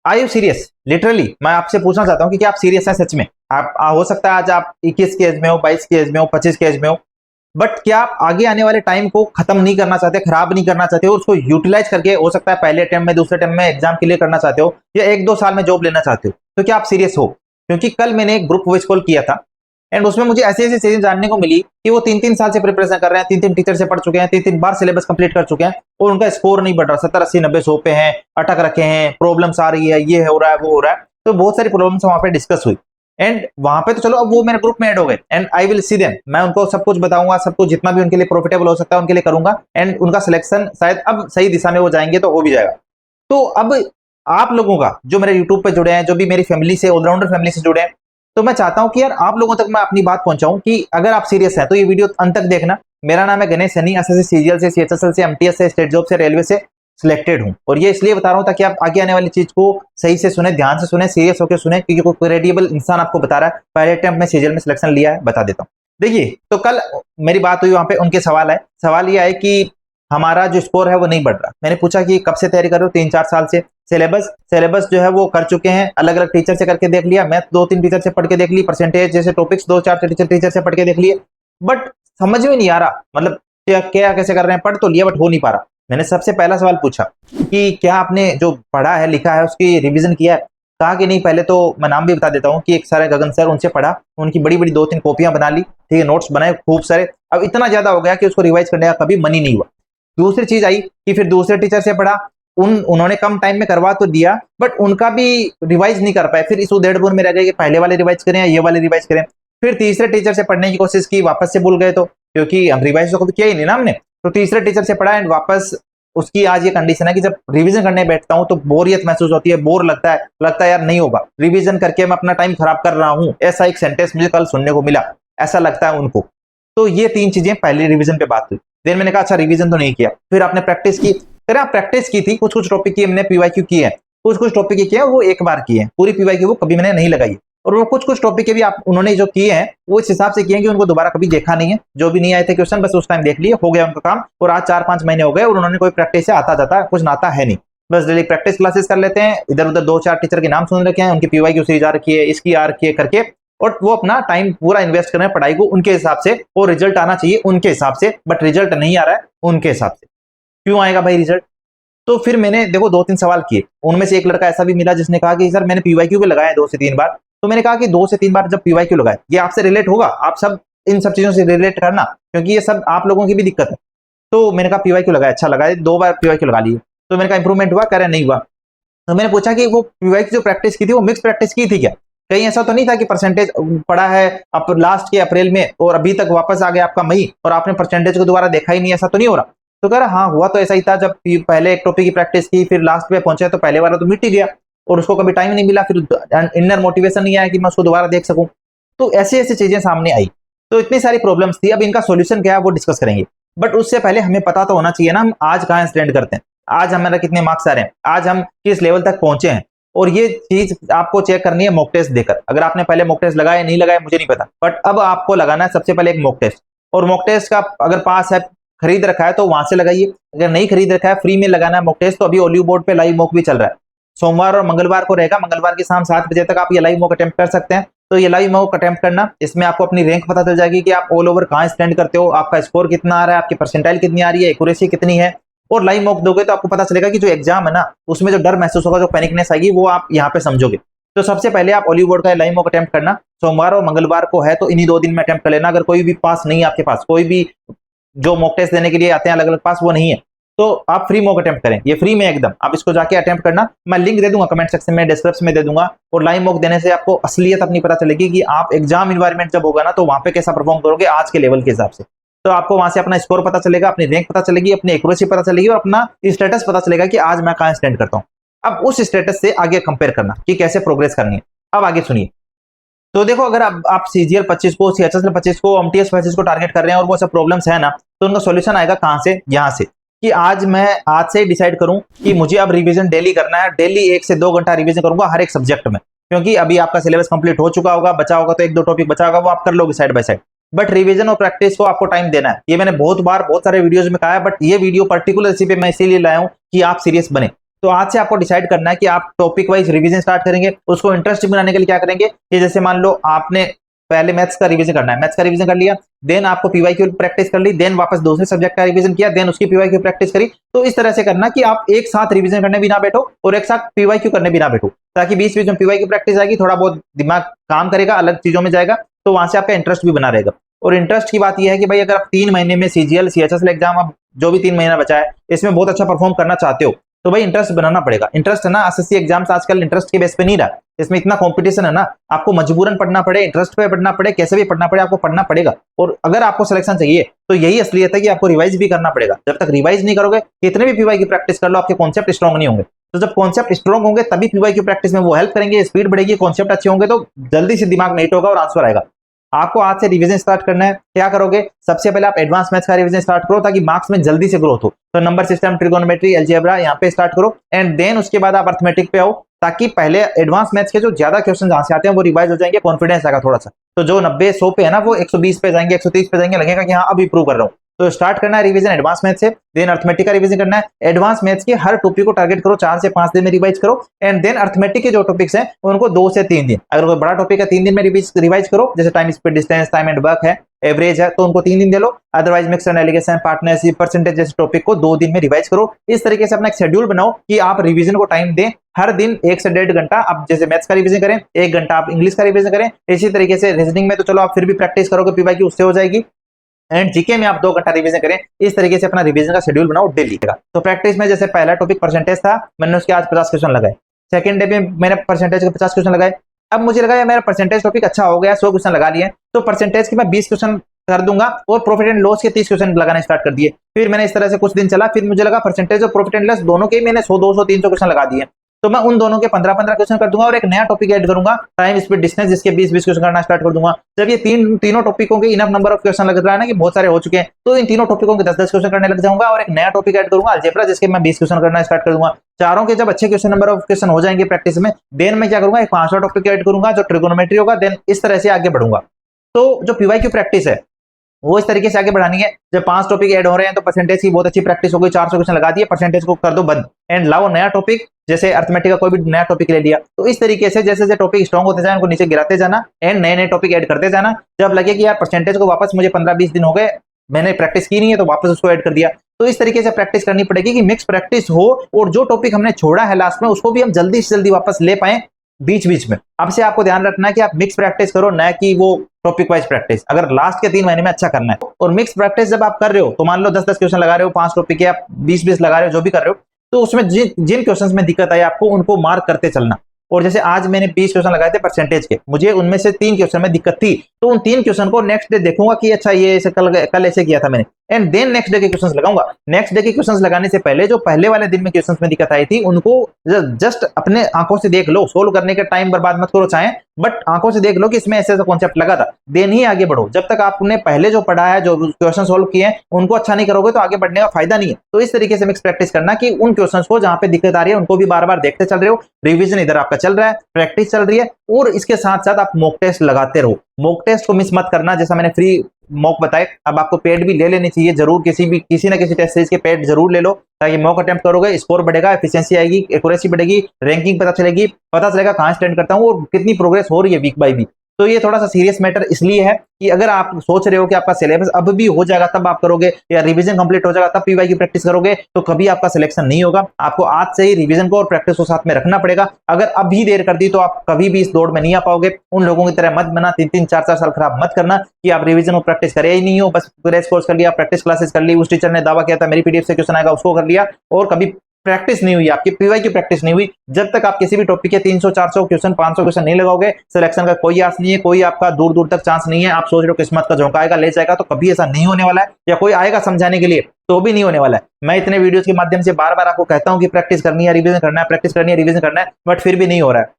Are you serious? Literally मैं आपसे पूछना चाहता हूँ कि क्या आप सीरियस हैं सच में? आप हो सकता है आज आप 21 की एज में हो, 22 की एज में हो, 25 की एज में हो, बट क्या आप आगे आने वाले टाइम को खत्म नहीं करना चाहते, खराब नहीं करना चाहते हो, उसको यूटिलाइज करके हो सकता है पहले अटेम्प्ट में, दूसरे अटेम्प्ट में एग्जाम क्लियर करना चाहते हो, या 1-2 साल में जॉब लेना चाहते हो, तो क्या आप सीरियस हो? क्योंकि कल मैंने एक ग्रुप वॉइस कॉल किया था एंड उसमें मुझे ऐसी ऐसी चीजें जानने को मिली कि वो 3-3 साल से प्रिपरेशन कर रहे हैं, 3-3 टीचर से पढ़ चुके हैं, 3-3 बार सिलेबस कंप्लीट कर चुके हैं और उनका स्कोर नहीं बढ़ रहा, 70-80-90 100 पे हैं, अटक रखे हैं, प्रॉब्लम्स आ रही है, ये हो रहा है, वो हो रहा है। तो बहुत सारी प्रॉब्लम्स वहां पे डिस्कस हुई एंड वहां पे तो चलो अब वो मेरे ग्रुप में ऐड हो गए and I will see them, मैं उनको सब कुछ बताऊंगा, सब कुछ जितना भी उनके लिए प्रॉफिटेबल हो सकता है उनके लिए करूंगा एंड उनका सिलेक्शन शायद अब सही दिशा में वो जाएंगे तो हो भी जाएगा। तो अब आप लोगों का जो मेरे यूट्यूब पे जुड़े हैं, जो भी मेरी फैमिली से, ऑलराउंडर फैमिली से जुड़े हैं, तो मैं चाहता हूं कि यार आप लोगों तक मैं अपनी बात पहुंचाऊं कि अगर आप सीरियस हैं तो ये वीडियो अंत तक देखना। मेरा नाम है गणेश सैनी, एसएससी सीजीएल से, सीएचएसएल से, एमटीएस से, स्टेट जॉब से, रेलवे से सिलेक्टेड हूं और ये इसलिए बता रहा हूं ताकि आप आगे आने वाली चीज को सही से सुने, ध्यान से सुने, सीरियस होकर सुने, क्योंकि कोई क्रेडिबल इंसान आपको बता रहा है पहले अटेम्प्ट में सीजीएल में सिलेक्शन लिया है। बता देता हूं, देखिए तो कल मेरी बात हुई, वहां पे उनके सवाल आए। सवाल ये आए कि हमारा जो स्कोर है वो नहीं बढ़ रहा। मैंने पूछा कि कब से तैयारी कर रहे हो? 3-4 साल से। सिलेबस जो है वो कर चुके हैं, अलग अलग टीचर से करके देख लिया, मैथ 2-3 टीचर से पढ़ के देख ली, परसेंटेज जैसे टॉपिक्स 2-4 टीचर से पढ़ के देख लिए, बट समझ में नहीं आ रहा, मतलब क्या कैसे कर रहे हैं, पढ़ तो लिया बट हो नहीं पा रहा। मैंने सबसे पहला सवाल पूछा कि क्या आपने जो पढ़ा है, लिखा है, उसकी रिवीजन किया है? कहा कि नहीं। पहले तो मैं नाम भी बता देता हूँ कि एक सर है गगन सर, उनसे पढ़ा, उनकी बड़ी बड़ी 2-3 कॉपियां बना ली, ठीक है, नोट्स बनाए खूब सारे। अब इतना ज्यादा हो गया कि उसको रिवाइज करने का कभी मन ही नहीं हुआ। दूसरी चीज आई कि फिर दूसरे टीचर से पढ़ा, उन्होंने कम टाइम में करवा तो दिया बट उनका भी रिवाइज नहीं कर पाए। फिर इस उधेड़-बुन में रह गए कि पहले वाले रिवाइज करें या ये वाले रिवाइज करें। फिर तीसरे टीचर से पढ़ने की कोशिश की, वापस से भूल गए, तो क्योंकि हम रिवाइज तो कभी किया ही नहीं ना हमने। तो तीसरे टीचर से पढ़ा एंड वापस उसकी आज ये कंडीशन है कि जब रिवीजन करने बैठता हूं तो बोरियत महसूस होती है, बोर लगता है यार नहीं होगा, रिवीजन करके मैं अपना टाइम खराब कर रहा हूं। ऐसा एक सेंटेंस मुझे कल सुनने को मिला, ऐसा लगता है उनको। तो ये 3 चीजें पहले रिवीजन पे बात हुई। देन मैंने कहा अच्छा रिवीजन तो नहीं किया। फिर आपने प्रैक्टिस की? अरे आप प्रैक्टिस की थी, कुछ कुछ टॉपिक की हमने पीवाईक्यू की है, कुछ कुछ टॉपिक की किया वो एक बार की है, पूरी पीवाईक्यू वो कभी मैंने नहीं लगाई। और वो कुछ कुछ टॉपिक के भी आप उन्होंने जो किए हैं वो इस हिसाब से किए हैं कि उनको दोबारा कभी देखा नहीं है, जो भी नहीं आए थे क्वेश्चन बस उस टाइम देख लिए, हो गया उनका काम। और आज 4-5 महीने हो गए और उन्होंने कोई प्रैक्टिस से आता जाता कुछ नाता है नहीं, बस डेली प्रैक्टिस क्लासेस कर लेते हैं, इधर उधर 2-4 टीचर के नाम सुन रखे हैं, उनकी पीवाईक्यू सीरीज आ रखी है, इसकी आ रखी है करके, और वो अपना टाइम पूरा इन्वेस्ट कर रहे हैं पढ़ाई को उनके हिसाब से, और रिजल्ट आना चाहिए उनके हिसाब से, बट रिजल्ट नहीं आ रहा है उनके हिसाब से। क्यों आएगा भाई रिजल्ट? तो फिर मैंने देखो 2-3 सवाल किए, उनमें से एक लड़का ऐसा भी मिला जिसने कहा कि सर मैंने पीवाईक्यू पे लगाया 2 से 3 बार। तो मैंने कहा कि 2 से 3 बार जब पीवाईक्यू लगाए, ये आपसे रिलेट होगा, आप सब इन सब चीजों से रिलेट करना, क्योंकि ये सब आप लोगों की भी दिक्कत है। तो मैंने कहा पीवाईक्यू लगाया, अच्छा लगाया, 2 बार पीवाईक्यू लगा लिए। तो मैंने कहा इंप्रूवमेंट हुआ? कह रहे नहीं हुआ। तो मैंने पूछा कि वो पीवाईक्यू जो प्रैक्टिस की थी वो मिक्स प्रैक्टिस की थी क्या? कहीं ऐसा तो नहीं था कि परसेंटेज पड़ा है अब लास्ट के अप्रैल में और अभी तक वापस आ गया आपका मई और आपने परसेंटेज को दोबारा देखा ही नहीं, ऐसा तो नहीं हो रहा? तो कह रहा हाँ हुआ तो ऐसा ही था, जब पहले एक टॉपिक की प्रैक्टिस की फिर लास्ट पे पहुंचे तो पहले वाला तो मिट ही गया और उसको कभी टाइम नहीं मिला, फिर इनर मोटिवेशन नहीं आया कि मैं उसको दोबारा देख सकूं। तो ऐसी ऐसी चीजें सामने आई। तो इतनी सारी प्रॉब्लम्स थी, अब इनका सोल्यूशन क्या है वो डिस्कस करेंगे। बट उससे पहले हमें पता तो होना चाहिए ना हम आज कहाँ स्टैंड करते हैं, आज हमारा कितने मार्क्स आ रहे हैं, आज हम किस लेवल तक पहुंचे हैं। और ये चीज आपको चेक करनी है मॉक टेस्ट देकर। अगर आपने पहले मॉक टेस्ट लगाया नहीं लगाया मुझे नहीं पता, बट अब आपको लगाना है सबसे पहले एक मॉक टेस्ट। और मॉक टेस्ट का अगर पास है, खरीद रखा है तो वहां से लगाइए, अगर नहीं खरीद रखा है फ्री में लगाना है मॉक टेस्ट। तो अभी ओलियो बोर्ड पे लाइव मॉक भी चल रहा है, सोमवार और मंगलवार को रहेगा, मंगलवार की शाम 7 बजे तक आप ये लाइव मॉक अटेम्प्ट कर सकते हैं। तो ये लाइव मॉक अटेम्प्ट करना, इसमें आपको अपनी रैंक पता चल जाएगी कि आप ऑल ओवर कहाँ स्टैंड करते हो, आपका स्कोर कितना आ रहा है, आपकी परसेंटाइल कितनी आ रही है, एक्यूरेसी कितनी है। और लाइव मॉक दोगे तो आपको पता चलेगा कि जो एग्जाम है ना उसमें जो डर महसूस होगा, जो पैनिकनेस आएगी वो आप यहाँ पे समझोगे। तो सबसे पहले आप ओलियो बोर्ड का लाइव मॉक अटेम्प्ट करना, सोमवार और मंगलवार को है तो इन्हीं 2 दिन में अटेम्प्ट कर लेना। अगर कोई भी पास नहीं है आपके पास, कोई भी जो मॉक टेस्ट देने के लिए आते हैं अलग अलग पास वो नहीं है, तो आप फ्री मॉक अटेम्प्ट करें, ये फ्री में एकदम, आप इसको जाके अटेम्प्ट करना। मैं लिंक दे दूंगा कमेंट सेक्शन में, डिस्क्रिप्शन में दे दूंगा। और लाइव मॉक देने से आपको असलियत अपनी पता चलेगी कि आप एग्जाम इन्वायरमेंट जब होगा ना तो वहां पे कैसा परफॉर्म करोगे आज के लेवल के हिसाब से। तो आपको वहां से अपना स्कोर पता चलेगा, अपनी रैंक पता चलेगी, अपनी एक्यूरेसी पता चलेगी और अपना स्टेटस पता चलेगा कि आज मैं कहां स्टैंड करता हूं। अब उस स्टेटस से आगे कंपेयर करना कि कैसे प्रोग्रेस करनी है। अब आगे सुनिए। तो देखो अगर आप सीजीएल 25 को, सीएचएसएल 25 को, एमटीएस 25 को टारगेट कर रहे हैं और वो सब प्रॉब्लम्स है ना, तो उनका सॉल्यूशन आएगा कहां से? यहां से कि आज मैं आज से डिसाइड करूं कि मुझे अब रिवीजन डेली करना है, डेली 1 से 2 घंटा रिवीजन करूंगा हर एक सब्जेक्ट में। क्योंकि अभी आपका सिलेबस कंप्लीट हो चुका होगा, बचा होगा तो 1-2 टॉपिक बचा होगा वो आप कर लोगे side by side, but revision और प्रैक्टिस को आपको टाइम देना है। ये मैंने बहुत बार बहुत सारे वीडियोज में कहा है, बट ये वीडियो पर्टिकुलर इसी पे मैं इसीलिए लाया हूं कि आप सीरियस बने। तो आज से आपको डिसाइड करना है कि आप टॉपिक वाइज रिवीजन स्टार्ट करेंगे। उसको इंटरेस्टिंग बनाने के लिए क्या करेंगे कि जैसे मान लो आपने पहले मैथ्स का रिवीजन करना है, मैथ्स का रिवीजन कर लिया, देन आपको पीवाईक्यू प्रैक्टिस कर ली, देन वापस दूसरे सब्जेक्ट का रिवीजन किया, देन उसकी पीवाईक्यू प्रैक्टिस करी। तो इस तरह से करना कि आप एक साथ रिवीजन करने भी ना बैठो और एक साथ पीवाईक्यू करने भी ना बैठो, ताकि बीच बीच में पीवाईक्यू प्रैक्टिस आएगी, थोड़ा बहुत दिमाग काम करेगा, अलग चीजों में जाएगा, तो वहां से आपका इंटरेस्ट भी बना रहेगा। और इंटरेस्ट की बात यह है कि भाई अगर आप 3 महीने में सीजीएल सीएचएसएल एग्जाम, अब जो भी 3 महीना बचा है इसमें बहुत अच्छा परफॉर्म करना चाहते हो, तो भाई इंटरेस्ट बनाना पड़ेगा। इंटरेस्ट है ना, एसएससी एग्जाम्स आजकल इंटरेस्ट के बेस पे नहीं रहा, इसमें इतना कंपटीशन है ना, आपको मजबूरन पढ़ना पड़े, इंटरेस्ट पे पढ़ना पड़े, कैसे भी पढ़ना पड़े, आपको पढ़ना पड़ेगा। और अगर आपको सिलेक्शन चाहिए तो यही असलियत है कि आपको रिवाइज भी करना पड़ेगा। जब तक रिवाइज नहीं करोगे, कितने भी पीवाई की प्रैक्टिस कर लो, आपके कॉन्सेप्ट स्ट्रॉन्ग नहीं होंगे। तो जब कॉन्सेप्ट स्ट्रॉन्ग होंगे तभी पीवाई की प्रैक्टिस में वो हेल्प करेंगे, स्पीड बढ़ेगी, कॉन्सेप्ट अच्छे होंगे तो जल्दी से दिमाग में हिट होगा और आंसर आएगा। आपको आज से रिवीजन स्टार्ट करना है। क्या करोगे, सबसे पहले आप एडवांस मैथ्स का रिवीजन स्टार्ट करो ताकि मार्क्स में जल्दी से ग्रोथ हो। तो नंबर सिस्टम, ट्रिगोनोमेट्री, अलजेब्रा यहाँ पे स्टार्ट करो एंड देन उसके बाद आप अर्थमेटिक पे आओ, ताकि पहले एडवांस मैथ्स के जो ज्यादा क्वेश्चन जहां से आते हैं वो रिवाइज हो जाएंगे, कॉन्फिडेंस आएगा थोड़ा सा। तो जो 90-100 पे है ना वो 120 पे जाएंगे, 130 पे जाएंगे, लगेगा कि हाँ अब इंप्रूव कर रहा हूँ। तो स्टार्ट करना है रिवीजन एडवांस मैथ्स से, देन अर्थमेटिक का रिवीजन करना है। एडवांस मैथ्स के हर टॉपिक को टारगेट करो, 4 से 5 दिन में रिवाइज करो एंड देन अर्थमेटिक के जो टॉपिक्स हैं उनको 2 से 3 दिन, अगर कोई बड़ा टॉपिक है 3 दिन में रिवाइज करो, जैसे time speed distance, time and work है, एवरेज है, तो उनको 3 दिन दे लो। Otherwise mix and alligation, partnership, percentage जैसे टॉपिक को 2 दिन में रिवाइज करो। इस तरीके से अपना एक शेड्यूल बनाओ कि आप रिवीजन को टाइम दें, हर दिन 1 से 1.5 घंटा। आप जैसे मैथ्स का रिवीजन करें, 1 घंटा आप इंग्लिश का रिवीजन करें। इसी तरीके से रीजनिंग में तो चलो आप फिर भी प्रैक्टिस करोगे, पीवाई की उससे हो जाएगी, एंड जीके में आप 2 घंटा रिवीजन करें। इस तरीके से अपना रिवीजन का शेड्यूल बनाओ डेली का। तो प्रैक्टिस में जैसे पहला टॉपिक परसेंटेज था, मैंने उसके आज 50 क्वेश्चन लगाए। सेकंड डे में मैंने परसेंटेज के 50 क्वेश्चन लगाए। अब मुझे लगा मेरा परसेंटेज टॉपिक अच्छा हो गया, 100 क्वेश्चन लगा लिए, तो परसेंटेज के मैं 20 क्वेश्चन कर दूंगा और प्रॉफिट एंड लॉस के 30 क्वेश्चन लगाने स्टार्ट कर दिए। फिर मैंने इस तरह से कुछ दिन चला, फिर मुझे लगा परसेंटेज और प्रॉफिट एंड लॉस दोनों के मैंने 100, 200, 300 क्वेश्चन लगा दिए, तो मैं उन दोनों के 15-15 क्वेश्चन कर दूंगा और एक नया टॉपिक ऐड करूंगा, टाइम स्पीड डिस्टेंस, जिसके 20-20 क्वेश्चन करना स्टार्ट कर दूंगा। जब ये तीनों टॉपिकों के इनफ नंबर ऑफ क्वेश्चन लग रहा है ना कि बहुत सारे हो चुके हैं, तो इन तीनों टॉपिकों के 10-10 क्वेश्चन करने लग जाऊंगा और एक नया टॉपिक ऐड करूंगा अलजेब्रा, जिसके मैं 20 क्वेश्चन करना स्टार्ट कर दूंगा। चारों के जब अच्छे क्वेश्चन नंबर ऑफ क्वेश्चन हो जाएंगे प्रैक्टिस में, देन मैं क्या करूंगा, एक 5वां टॉपिक ऐड करूंगा जो ट्रिगोनोमेट्री होगा, देन इस तरह से आगे बढ़ूंगा। तो जो पीवाई की प्रैक्टिस है वो इस तरीके से आगे बढ़ानी है। जब 5 टॉपिक ऐड हो रहे हैं तो परसेंटेज की बहुत अच्छी प्रैक्टिस हो गई, 400 क्वेश्चन लगा दिए, परसेंटेज को कर दो बंद एंड लाओ नया टॉपिक, जैसे अर्थमेटिक का कोई भी नया टॉपिक ले लिया। तो इस तरीके से जैसे जैसे टॉपिक स्ट्रॉन्ग होते जाए उनको नीचे गिराते जाना एंड नए नए टॉपिक ऐड करते जाना। जब लगे कि यार परसेंटेज को वापस मुझे 15-20 दिन हो गए, मैंने प्रैक्टिस की नहीं है, तो वापस उसको ऐड कर दिया। तो इस तरीके से प्रैक्टिस करनी पड़ेगी कि मिक्स प्रैक्टिस हो और जो टॉपिक हमने छोड़ा है लास्ट में उसको भी हम जल्दी से जल्दी वापस ले पाए बीच बीच में। अब से आपको ध्यान रखना है कि आप मिक्स प्रैक्टिस करो, न कि वो टॉपिक वाइज प्रैक्टिस। अगर लास्ट के 3 महीने में अच्छा करना है और मिक्स प्रैक्टिस जब आप कर रहे हो, तो मान लो 10-10 क्वेश्चन लगा रहे हो, 5 टॉपिक के आप 20-20 लगा रहे हो, जो भी कर रहे हो, तो उसमें जिन क्वेश्चंस में दिक्कत आई आपको उनको मार्क करते चलना। और जैसे आज मैंने 20 क्वेश्चन लगाए थे परसेंटेज के, मुझे उनमें से 3 क्वेश्चन में दिक्कत थी, तो उन 3 क्वेश्चन को नेक्स्ट डे देखूंगा कि अच्छा ये ऐसे कल ऐसे किया था मैंने, एंड देन नेक्स्ट डे के क्वेश्चंस लगाऊंगा। नेक्स्ट डे के क्वेश्चंस लगाने से पहले जो पहले वाले दिन में क्वेश्चंस में दिक्कत आई थी उनको जस्ट अपने आंखों से देख लो, सोल्व करने का टाइम बर्बाद मत करो चाहे, बट आंखों से देख लो कि इसमें ऐसे ऐसा कॉन्सेप्ट लगा था, देन ही आगे बढ़ो। जब तक आपने पहले जो पढ़ा है, जो क्वेश्चन सोल्व किए हैं, उनको अच्छा नहीं करोगे तो आगे बढ़ने का फायदा नहीं है। तो इस तरीके से मिक्स प्रैक्टिस करना कि उन क्वेश्चंस को जहां पे दिक्कत आ रही है उनको भी बार बार देखते चल रहे हो, रिवीजन इधर आपका चल रहा है, प्रैक्टिस चल रही है, और इसके साथ साथ आप मॉक टेस्ट लगाते रहो। मॉक टेस्ट को मिस मत करना, जैसा मैंने फ्री मॉक बताए, अब आपको पेड भी ले लेनी चाहिए जरूर, किसी ना किसी टेस्ट सीरीज के पेड जरूर ले लो, ताकि मॉक अटेम्प्ट करोगे, स्कोर बढ़ेगा, एफिशिएंसी आएगी, एक्यूरेसी बढ़ेगी, रैंकिंग पता चलेगी, पता चलेगा कहां स्टैंड करता हूं और कितनी प्रोग्रेस हो रही है वीक बाय वीक। तो ये थोड़ा सा सीरियस मैटर इसलिए है कि अगर आप सोच रहे हो कि आपका सिलेबस अब भी हो जाएगा तब आप करोगे, या रिवीजन कंप्लीट हो जाएगा तब पीवाई की प्रैक्टिस करोगे, तो कभी आपका सिलेक्शन नहीं होगा। आपको आज से ही रिवीजन को और प्रैक्टिस को साथ में रखना पड़ेगा। अगर अभी देर कर दी तो आप कभी भी इस दौड़ में नहीं आ पाओगे। उन लोगों की तरह मत बना, 3-3, 4-4 साल खराब मत करना कि आप रिवीजन और प्रैक्टिस करे ही नहीं हो, बस क्रैश कोर्स कर लिया, प्रैक्टिस क्लासेस कर ली, उस टीचर ने दावा किया था मेरी पीडीएफ से क्वेश्चन आएगा उसको कर लिया, और कभी प्रैक्टिस नहीं हुई, आपकी पीवाई की प्रैक्टिस नहीं हुई। जब तक आप किसी भी टॉपिक के 300-400 क्वेश्चन, 500 क्वेश्चन नहीं लगाओगे, सिलेक्शन का कोई आस नहीं है, कोई आपका दूर दूर तक चांस नहीं है। आप सोच रहे हो किस्मत का झोंका आएगा ले जाएगा, तो कभी ऐसा नहीं होने वाला है, या कोई आएगा समझाने के लिए तो भी नहीं होने वाला है। मैं इतने वीडियोस के माध्यम से बार बार आपको कहता हूं कि प्रैक्टिस करनी है, रिवीजन करना है, प्रैक्टिस करनी है, रिवीजन करना है, बट फिर भी नहीं हो रहा है।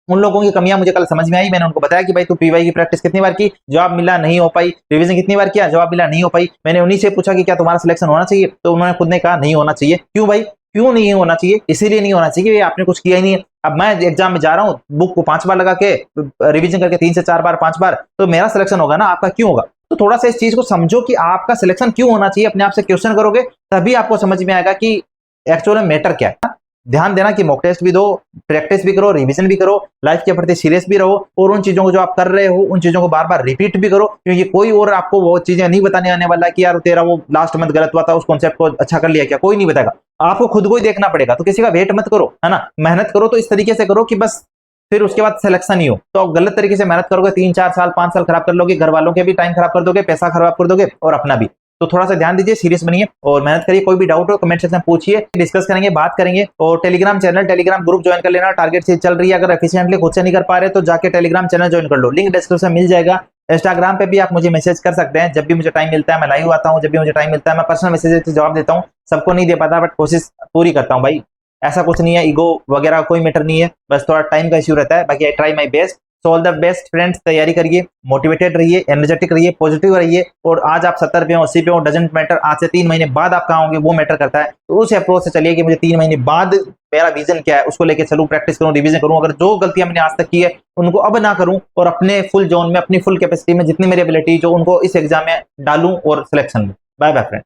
उन लोगों की कमियां मुझे कल समझ में आई, मैंने उनको बताया कि भाई तू पीवाई की प्रैक्टिस कितनी बार की, जवाब मिला नहीं हो पाई, रिवीजन कितनी बार किया, जवाब मिला नहीं हो पाई। मैंने उन्हीं से पूछा कि क्या तुम्हारा सिलेक्शन होना चाहिए, तो उन्होंने खुद ने कहा नहीं होना चाहिए। क्यों भाई, क्यों नहीं होना चाहिए? इसीलिए नहीं होना चाहिए कि आपने कुछ किया ही नहीं है। अब मैं एग्जाम में जा रहा हूँ, बुक को 5 बार लगा के रिवीजन करके 3 से 4 बार, 5 बार, तो मेरा सिलेक्शन होगा ना, आपका क्यों होगा? तो थोड़ा सा इस चीज को समझो कि आपका सिलेक्शन क्यों होना चाहिए, अपने आप से क्वेश्चन करोगे तभी आपको समझ में आएगा कि एक्चुअल में मैटर क्या है। ध्यान देना कि मॉक टेस्ट भी दो, प्रैक्टिस भी करो, रिवीजन भी करो, लाइफ के प्रति सीरियस भी रहो, और उन चीजों को जो आप कर रहे हो उन चीजों को बार बार रिपीट भी करो, क्योंकि कोई और आपको वो चीजें नहीं बताने आने वाला कि यार तेरा वो लास्ट मंथ गलत हुआ था, उस कॉन्सेप्ट को अच्छा कर लिया क्या, कोई नहीं बताएगा, आपको खुद को ही देखना पड़ेगा। तो किसी का वेट मत करो, है ना, मेहनत करो तो इस तरीके से करो कि बस फिर उसके बाद सिलेक्शन ही हो। तो आप गलत तरीके से मेहनत करोगे 3-4 साल 5 साल खराब कर लोगे, घर वालों के भी टाइम खराब कर दोगे, पैसा खराब कर दोगे और अपना भी। तो थोड़ा सा ध्यान दीजिए, सीरियस बनिए और मेहनत करिए। कोई भी डाउट हो कमेंट सेक्शन में पूछिए, डिस्कस करेंगे, बात करेंगे। और Telegram channel, Telegram group join कर लेना, टारगेट से चल रही है। अगर एफिशिएंटली खुद से नहीं कर पा रहे तो जाके टेलीग्राम चैनल ज्वाइन कर लो, लिंक डिस्क्रिप्शन मिल जाएगा। इंस्टाग्राम पे भी आप मुझे मैसेज कर सकते हैं, जब भी मुझे टाइम मिलता है मैं लाइव आता हूँ, जब भी मुझे टाइम मिलता है मैं पर्सनल मैसेज से जवाब देता हूँ। सबको नहीं दे पाता बट कोशिश पूरी करता हूँ भाई, ऐसा कुछ नहीं है, ईगो वगैरह कोई मैटर नहीं है, बस थोड़ा टाइम का इश्यू रहता है। बाकी I try my best. So all the best friends, तैयारी करिए, मोटिवेटेड रहिए, एनर्जेटिक रहिए, पॉजिटिव रहिए। और आज आप 70 पे हो, 80 पे हो, डजेंट मैटर। आज से 3 महीने बाद आप कहाँ होंगे वो मैटर करता है। तो उस अप्रोच से चलिए कि मुझे 3 महीने बाद मेरा विजन क्या है उसको लेके चलूं, प्रैक्टिस करूं, रिवीजन करूं। अगर जो गलतियां मैंने आज तक की है उनको अब ना करूं और अपने फुल जोन में, अपनी फुल कैपेसिटी में जितनी मेरी एबिलिटी जो उनको इस एग्जाम में डालूं और सिलेक्शन में। Bye bye friend.